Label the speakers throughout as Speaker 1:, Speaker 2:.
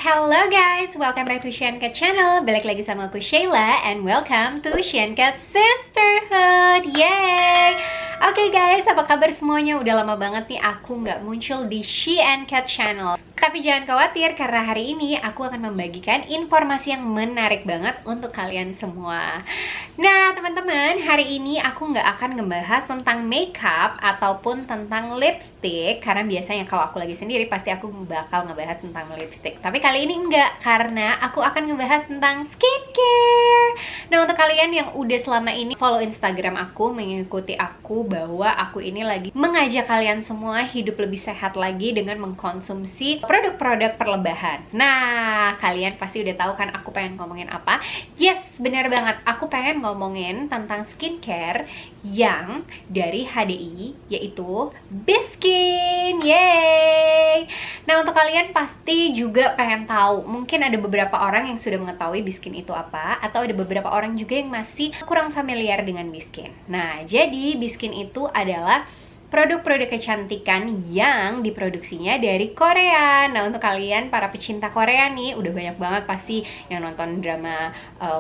Speaker 1: Hello guys, welcome back to Shankat channel. Balik lagi sama aku Sheila and welcome to Shankat Sisterhood. Yay! Oke guys, apa kabar semuanya? Udah lama banget nih aku nggak muncul di Shankat channel. Tapi jangan khawatir karena hari ini aku akan membagikan informasi yang menarik banget untuk kalian semua. Nah teman-teman, hari ini aku nggak akan ngebahas tentang makeup ataupun tentang lipstick. Karena biasanya kalau aku lagi sendiri pasti aku bakal ngebahas tentang lipstick. Tapi kali ini enggak, karena aku akan ngebahas tentang skincare. Nah untuk kalian yang udah selama ini follow Instagram aku, mengikuti aku bahwa aku ini lagi mengajak kalian semua hidup lebih sehat lagi dengan mengkonsumsi produk-produk perlebahan. Nah, kalian pasti udah tahu kan aku pengen ngomongin apa? Yes, bener banget. Aku pengen ngomongin tentang skincare yang dari HDI, yaitu Biskin. Yeay! Nah, untuk kalian pasti juga pengen tahu. Mungkin ada beberapa orang yang sudah mengetahui Biskin itu apa, atau ada beberapa orang juga yang masih kurang familiar dengan Biskin. Nah, jadi Biskin itu adalah produk-produk kecantikan yang diproduksinya dari Korea. Nah untuk kalian para pecinta Korea nih, udah banyak banget pasti yang nonton drama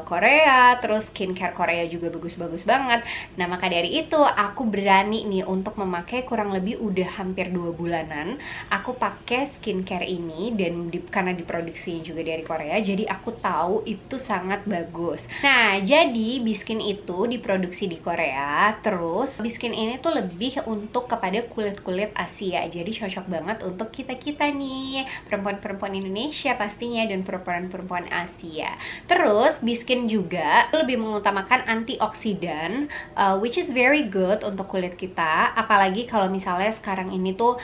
Speaker 1: Korea, terus skincare Korea juga bagus-bagus banget. Nah maka dari itu aku berani nih untuk memakai kurang lebih udah hampir 2 bulanan. Aku pakai skincare ini dan karena diproduksinya juga dari Korea, jadi aku tahu itu sangat bagus. Nah jadi Biskin itu diproduksi di Korea, terus Biskin ini tuh lebih untuk kepada kulit-kulit Asia. Jadi cocok banget untuk kita-kita nih, perempuan-perempuan Indonesia pastinya dan perempuan-perempuan Asia. Terus Biskin juga lebih mengutamakan antioksidan, which is very good untuk kulit kita. Apalagi kalau misalnya sekarang ini tuh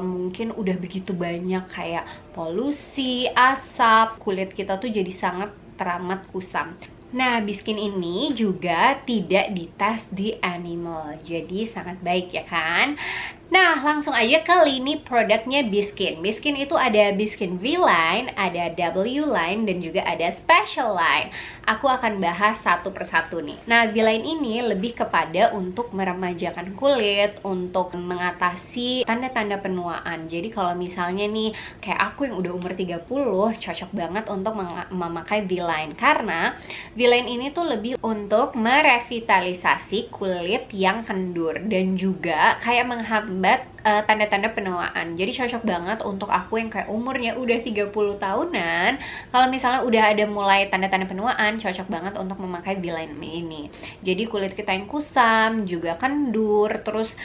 Speaker 1: mungkin udah begitu banyak kayak polusi, asap, kulit kita tuh jadi sangat teramat kusam. Nah, Biskin ini juga tidak dites di animal, jadi sangat baik ya kan? Nah, langsung aja ke lini produknya Biskin. Biskin itu ada Biskin V-Line, ada W-Line, dan juga ada Special Line. Aku akan bahas satu persatu nih. Nah, V-Line ini lebih kepada untuk meremajakan kulit, untuk mengatasi tanda-tanda penuaan. Jadi kalau misalnya nih, kayak aku yang udah umur 30, cocok banget untuk memakai V-Line. Karena V-Line ini tuh lebih untuk merevitalisasi kulit yang kendur. Dan juga kayak menghambat tanda-tanda penuaan. Jadi cocok banget untuk aku yang kayak umurnya udah 30 tahunan. Kalau misalnya udah ada mulai tanda-tanda penuaan, cocok banget untuk memakai V-Line ini. Jadi kulit kita yang kusam, juga kendur, terus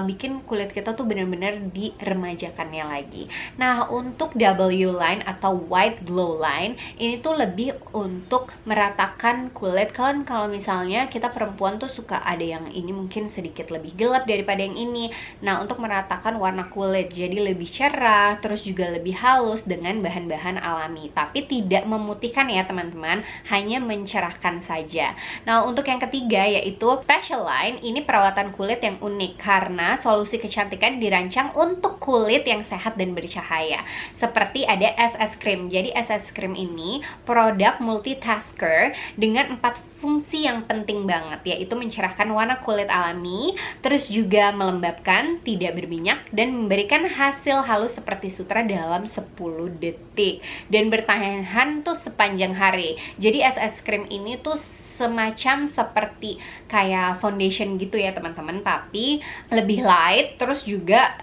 Speaker 1: bikin kulit kita tuh bener-bener diremajakannya lagi. Nah, untuk W-Line atau White Glow Line, ini tuh lebih untuk meratakan kulit. Kan kalau misalnya kita perempuan tuh suka ada yang ini mungkin sedikit lebih gelap daripada yang ini. Nah, untuk meratakan warna kulit jadi lebih cerah, terus juga lebih halus dengan bahan-bahan alami, tapi tidak memutihkan ya teman-teman, hanya mencerahkan saja. Nah untuk yang ketiga yaitu Special Line, ini perawatan kulit yang unik karena solusi kecantikan dirancang untuk kulit yang sehat dan bercahaya. Seperti ada SS Cream. Jadi SS Cream ini produk multitasker dengan 4 fungsi yang penting banget, yaitu mencerahkan warna kulit alami, terus juga melembabkan, tidak berminyak, dan memberikan hasil halus seperti sutra dalam 10 detik dan bertahan tuh sepanjang hari. Jadi SS Cream ini tuh semacam seperti kayak foundation gitu ya teman-teman, tapi lebih light, terus juga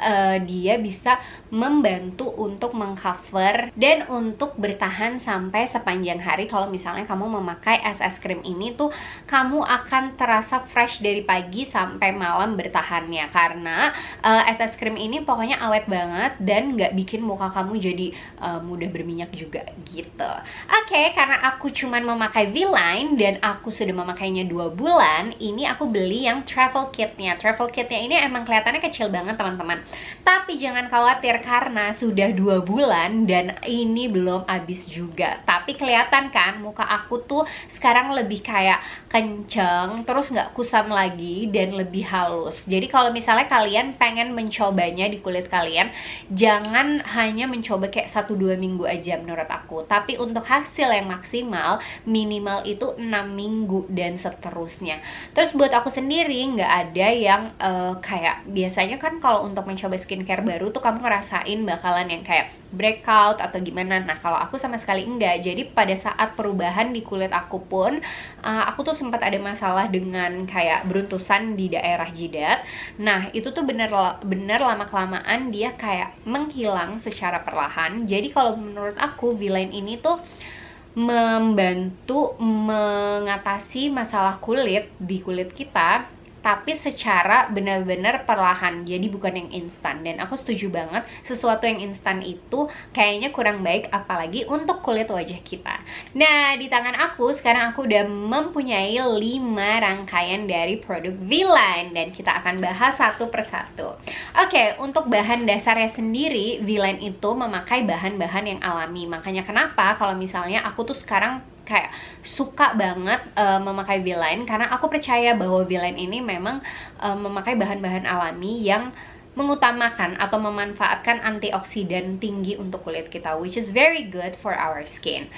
Speaker 1: dia bisa membantu untuk mengcover dan untuk bertahan sampai sepanjang hari. Kalau misalnya kamu memakai SS Cream ini tuh kamu akan terasa fresh dari pagi sampai malam bertahannya, karena SS Cream ini pokoknya awet banget dan nggak bikin muka kamu jadi mudah berminyak juga gitu. Oke, karena aku cuman memakai V-Line dan aku sudah memakainya 2 bulan, ini aku beli yang travel kitnya. Travel kitnya ini emang kelihatannya kecil banget teman-teman, tapi jangan khawatir karena sudah 2 bulan dan ini belum habis juga. Tapi kelihatan kan muka aku tuh sekarang lebih kayak kenceng, terus nggak kusam lagi dan lebih halus. Jadi kalau misalnya kalian pengen mencobanya di kulit kalian, jangan hanya mencoba kayak 1-2 minggu aja menurut aku, tapi untuk hasil yang maksimal minimal itu 6 minggu dan seterusnya. Terus buat aku sendiri nggak ada yang kayak biasanya kan kalau untuk mencoba skincare baru tuh kamu ngerasa ngerasain bakalan yang kayak breakout atau gimana. Nah, kalau aku sama sekali enggak. Jadi pada saat perubahan di kulit aku pun, aku tuh sempat ada masalah dengan kayak beruntusan di daerah jidat. Nah, itu tuh bener lama-kelamaan dia kayak menghilang secara perlahan. Jadi kalau menurut aku V-Line ini tuh membantu mengatasi masalah kulit di kulit kita, tapi secara benar-benar perlahan, jadi bukan yang instan. Dan aku setuju banget, sesuatu yang instan itu kayaknya kurang baik, apalagi untuk kulit wajah kita. Nah, di tangan aku sekarang aku udah mempunyai 5 rangkaian dari produk V-Line, dan kita akan bahas satu persatu. Oke, untuk bahan dasarnya sendiri, V-Line itu memakai bahan-bahan yang alami. Makanya kenapa kalau misalnya aku tuh sekarang kayak suka banget memakai V-Line, karena aku percaya bahwa V-Line ini memang memakai bahan-bahan alami yang mengutamakan atau memanfaatkan antioksidan tinggi untuk kulit kita, which is very good for our skin.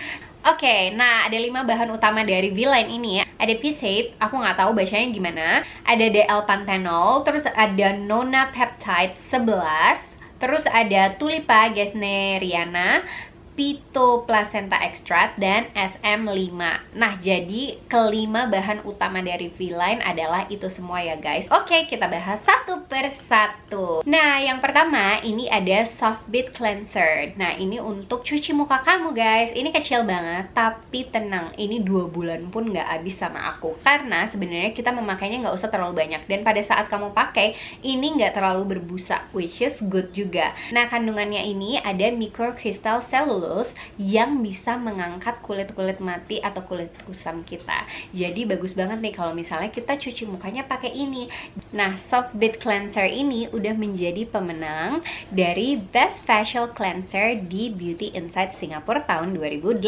Speaker 1: Oke, nah ada 5 bahan utama dari V-Line ini ya. Ada Pissate, aku nggak tahu bacanya gimana. Ada DL-Panthenol, terus ada Nona Peptide 11, terus ada Tulipa gesneriana, Phyto Placenta Extract, dan SM5. Nah, jadi kelima bahan utama dari V-Line adalah itu semua ya guys. Oke, kita bahas satu persatu. Nah, yang pertama ini ada Soft Bead Cleanser. Nah, ini untuk cuci muka kamu guys. Ini kecil banget, tapi tenang, ini 2 bulan pun nggak habis sama aku. Karena sebenarnya kita memakainya nggak usah terlalu banyak. Dan pada saat kamu pakai, ini nggak terlalu berbusa, which is good juga. Nah, kandungannya ini ada microcrystal cellulose yang bisa mengangkat kulit-kulit mati atau kulit kusam kita. Jadi bagus banget nih kalau misalnya kita cuci mukanya pakai ini. Nah, Soft Bead Cleanser ini udah menjadi pemenang dari Best Facial Cleanser di Beauty Insight Singapura tahun 2018.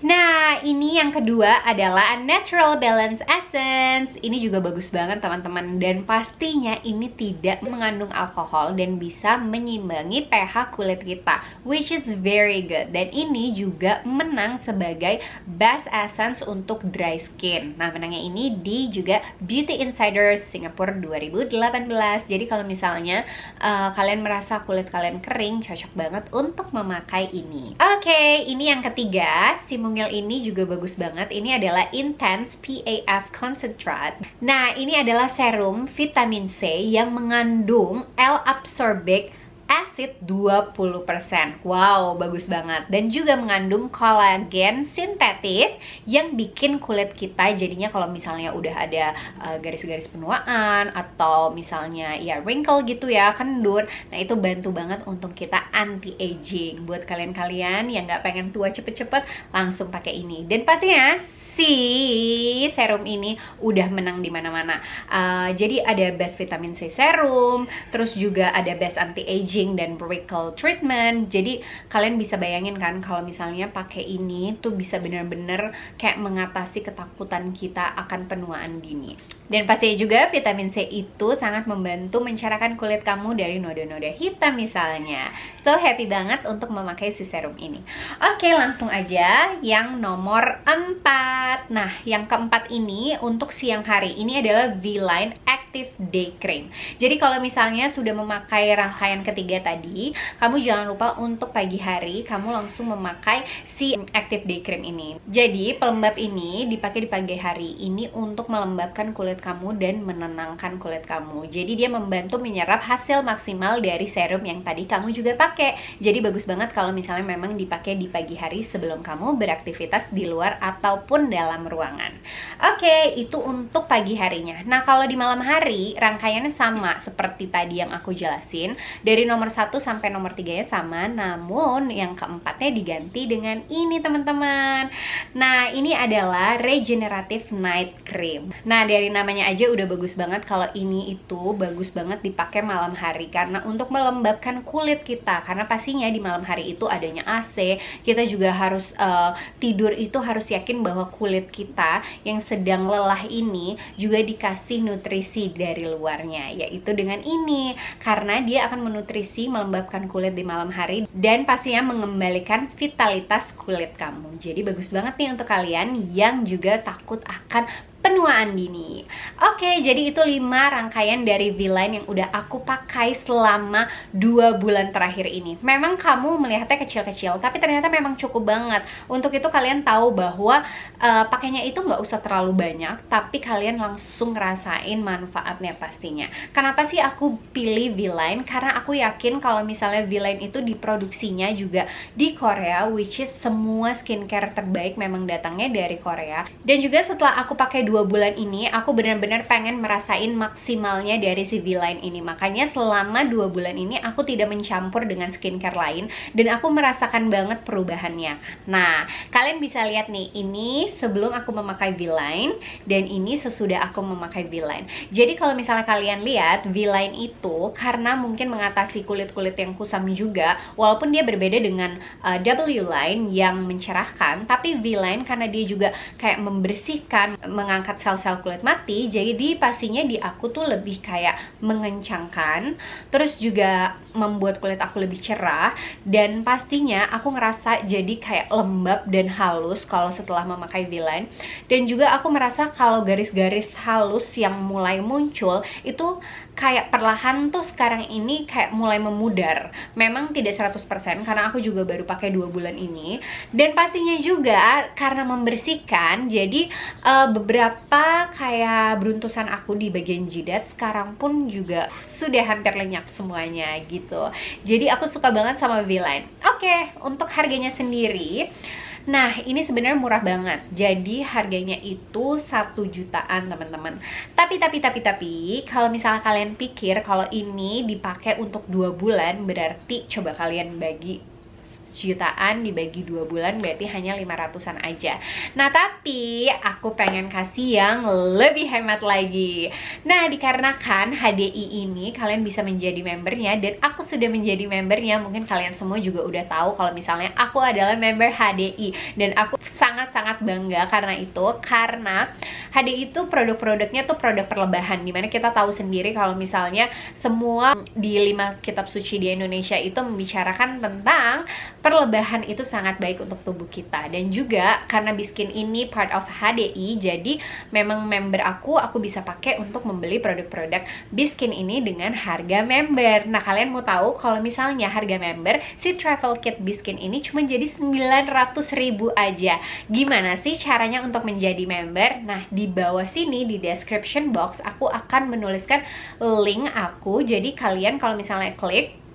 Speaker 1: Nah, ini yang kedua adalah Natural Balance Essence. Ini juga bagus banget teman-teman, dan pastinya ini tidak mengandung alkohol dan bisa menyimbangi pH kulit kita, which is very good. Dan ini juga menang sebagai Best Essence untuk dry skin. Nah, menangnya ini di juga Beauty Insider Singapura 2018. Jadi kalau misalnya kalian merasa kulit kalian kering, cocok banget untuk memakai ini. Oke, ini yang ketiga. Si mungil ini juga bagus banget. Ini adalah Intense PAF Concentrate. Nah, ini adalah serum vitamin C yang mengandung L-ascorbic acid 20%. Wow, bagus banget. Dan juga mengandung kolagen sintetis yang bikin kulit kita jadinya kalau misalnya udah ada garis-garis penuaan atau misalnya ya wrinkle gitu ya, kendur. Nah, itu bantu banget untuk kita anti-aging. Buat kalian-kalian yang nggak pengen tua cepet-cepet, langsung pakai ini. Dan pastinya si serum ini udah menang di mana-mana. Jadi ada Best Vitamin C Serum, terus juga ada Best Anti-Aging dan Wrinkle Treatment. Jadi kalian bisa bayangin kan kalau misalnya pakai ini tuh bisa bener-bener kayak mengatasi ketakutan kita akan penuaan dini. Dan pastinya juga vitamin C itu sangat membantu mencerahkan kulit kamu dari noda-noda hitam misalnya. So happy banget untuk memakai si serum ini. Oke, langsung aja yang nomor 4. Nah, yang keempat ini untuk siang hari, ini adalah V-Line Active Day Cream. Jadi kalau misalnya sudah memakai rangkaian ketiga tadi, kamu jangan lupa untuk pagi hari kamu langsung memakai si Active Day Cream ini. Jadi pelembab ini dipakai di pagi hari ini untuk melembabkan kulit kamu dan menenangkan kulit kamu. Jadi dia membantu menyerap hasil maksimal dari serum yang tadi kamu juga pakai. Jadi bagus banget kalau misalnya memang dipakai di pagi hari sebelum kamu beraktivitas di luar ataupun dalam ruangan. Oke, itu untuk pagi harinya. Nah, kalau di malam hari rangkaiannya sama seperti tadi yang aku jelasin. Dari nomor 1 sampai nomor 3 nya sama, namun yang keempatnya diganti dengan ini teman-teman. Nah, ini adalah Regenerative Night Cream. Nah, dari namanya aja udah bagus banget kalau ini itu bagus banget dipakai malam hari, karena untuk melembabkan kulit kita. Karena pastinya di malam hari itu adanya AC, kita juga harus tidur itu harus yakin bahwa kulit kita yang sedang lelah ini juga dikasih nutrisi dari luarnya, yaitu dengan ini, karena dia akan menutrisi, melembabkan kulit di malam hari dan pastinya mengembalikan vitalitas kulit kamu. Jadi bagus banget nih untuk kalian yang juga takut akan penuaan dini. Oke, jadi itu 5 rangkaian dari V-Line yang udah aku pakai selama 2 bulan terakhir ini. Memang kamu melihatnya kecil-kecil, tapi ternyata memang cukup banget. Untuk itu kalian tahu bahwa pakainya itu nggak usah terlalu banyak, tapi kalian langsung ngerasain manfaatnya pastinya. Kenapa sih aku pilih V-Line? Karena aku yakin kalau misalnya V-Line itu diproduksinya juga di Korea, which is semua skincare terbaik memang datangnya dari Korea. Dan juga setelah aku pakai 2 bulan ini, aku benar-benar pengen merasain maksimalnya dari si V-Line ini. Makanya selama 2 bulan ini aku tidak mencampur dengan skincare lain, dan aku merasakan banget perubahannya. Nah, kalian bisa lihat nih, ini sebelum aku memakai V-Line dan ini sesudah aku memakai V-Line. Jadi kalau misalnya kalian lihat, V-Line itu karena mungkin mengatasi kulit-kulit yang kusam juga, walaupun dia berbeda dengan W-Line yang mencerahkan, tapi V-Line karena dia juga kayak membersihkan, mengangkat sel-sel kulit mati, jadi pastinya di aku tuh lebih kayak mengencangkan, terus juga membuat kulit aku lebih cerah, dan pastinya aku ngerasa jadi kayak lembab dan halus kalau setelah memakai V-Line. Dan juga aku merasa kalau garis-garis halus yang mulai muncul itu kayak perlahan tuh sekarang ini kayak mulai memudar. Memang tidak 100% karena aku juga baru pakai 2 bulan ini, dan pastinya juga karena membersihkan, jadi beberapa kayak beruntusan aku di bagian jidat sekarang pun juga sudah hampir lenyap semuanya gitu. Jadi aku suka banget sama V-Line. Oke, untuk harganya sendiri, nah, ini sebenarnya murah banget. Jadi harganya itu 1 jutaan, teman-teman. Tapi kalau misalnya kalian pikir kalau ini dipakai untuk 2 bulan, berarti coba kalian bagi jutaan dibagi 2 bulan, berarti hanya 500-an aja. Nah, tapi aku pengen kasih yang lebih hemat lagi. Nah, dikarenakan HDI ini kalian bisa menjadi membernya, dan aku sudah menjadi membernya. Mungkin kalian semua juga udah tahu kalau misalnya aku adalah member HDI, dan aku sangat-sangat bangga karena itu. Karena HDI itu produk-produknya tuh produk perlebahan, dimana kita tahu sendiri kalau misalnya semua di 5 kitab suci di Indonesia itu membicarakan tentang perlebahan itu sangat baik untuk tubuh kita. Dan juga karena Biskin ini part of HDI, jadi memang member aku bisa pakai untuk membeli produk-produk Biskin ini dengan harga member. Nah, kalian mau tahu kalau misalnya harga member si travel kit Biskin ini cuma jadi 900.000 aja. Gimana sih caranya untuk menjadi member? Nah, di bawah sini di description box aku akan menuliskan link aku. Jadi kalian kalau misalnya klik,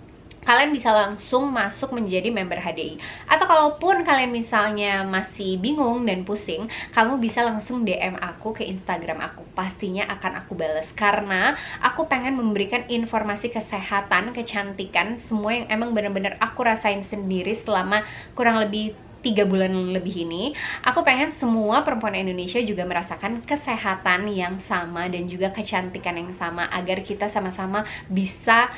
Speaker 1: kalian bisa langsung masuk menjadi member HDI. Atau kalaupun kalian misalnya masih bingung dan pusing, kamu bisa langsung DM aku ke Instagram aku. Pastinya akan aku bales, karena aku pengen memberikan informasi kesehatan, kecantikan, semua yang emang bener-bener aku rasain sendiri selama kurang lebih 3 bulan lebih ini. Aku pengen semua perempuan Indonesia juga merasakan kesehatan yang sama dan juga kecantikan yang sama, agar kita sama-sama bisa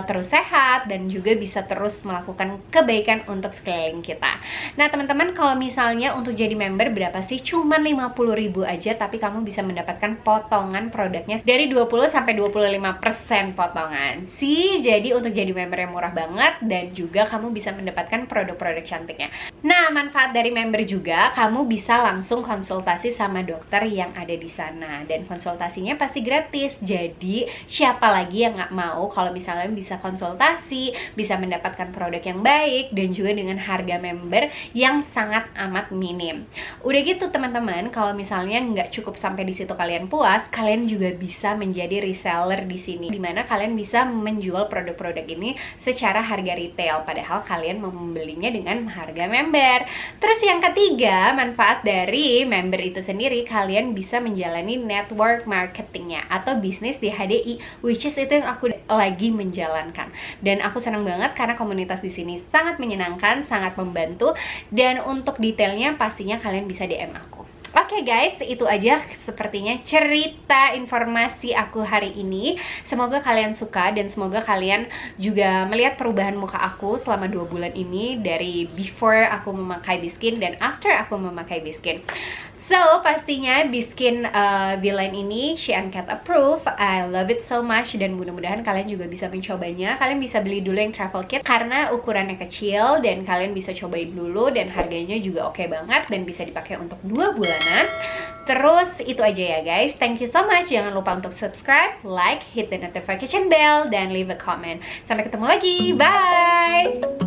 Speaker 1: terus sehat dan juga bisa terus melakukan kebaikan untuk sekeliling kita. Nah, teman-teman, kalau misalnya untuk jadi member berapa sih? Cuman 50.000 aja, tapi kamu bisa mendapatkan potongan produknya dari 20-25% potongan sih. Jadi untuk jadi member yang murah banget, dan juga kamu bisa mendapatkan produk-produk cantiknya. Nah, manfaat dari member juga, kamu bisa langsung konsultasi sama dokter yang ada di sana, dan konsultasinya pasti gratis. Jadi siapa lagi yang nggak mau kalau misalnya bisa konsultasi, bisa mendapatkan produk yang baik, dan juga dengan harga member yang sangat amat minim. Udah gitu teman-teman, kalau misalnya nggak cukup sampai di situ kalian puas, kalian juga bisa menjadi reseller di sini, dimana kalian bisa menjual produk-produk ini secara harga retail, padahal kalian mau membelinya dengan harga member. Terus yang ketiga, manfaat dari member itu sendiri, kalian bisa menjalani network marketingnya atau bisnis di HDI, which is itu yang aku lagi menjalankan. Dan aku senang banget karena komunitas di sini sangat menyenangkan, sangat membantu, dan untuk detailnya pastinya kalian bisa DM aku. Oke guys, itu aja sepertinya cerita informasi aku hari ini. Semoga kalian suka, dan semoga kalian juga melihat perubahan muka aku selama 2 bulan ini, dari before aku memakai Biskin dan after aku memakai Biskin. So, pastinya Biskin V-Line ini Shein Cat approve. I love it so much dan mudah-mudahan kalian juga bisa mencobanya. Kalian bisa beli dulu yang travel kit karena ukurannya kecil dan kalian bisa cobain dulu dan harganya juga oke banget dan bisa dipakai untuk 2 bulanan. Terus itu aja ya guys. Thank you so much. Jangan lupa untuk subscribe, like, hit the notification bell dan leave a comment. Sampai ketemu lagi. Bye.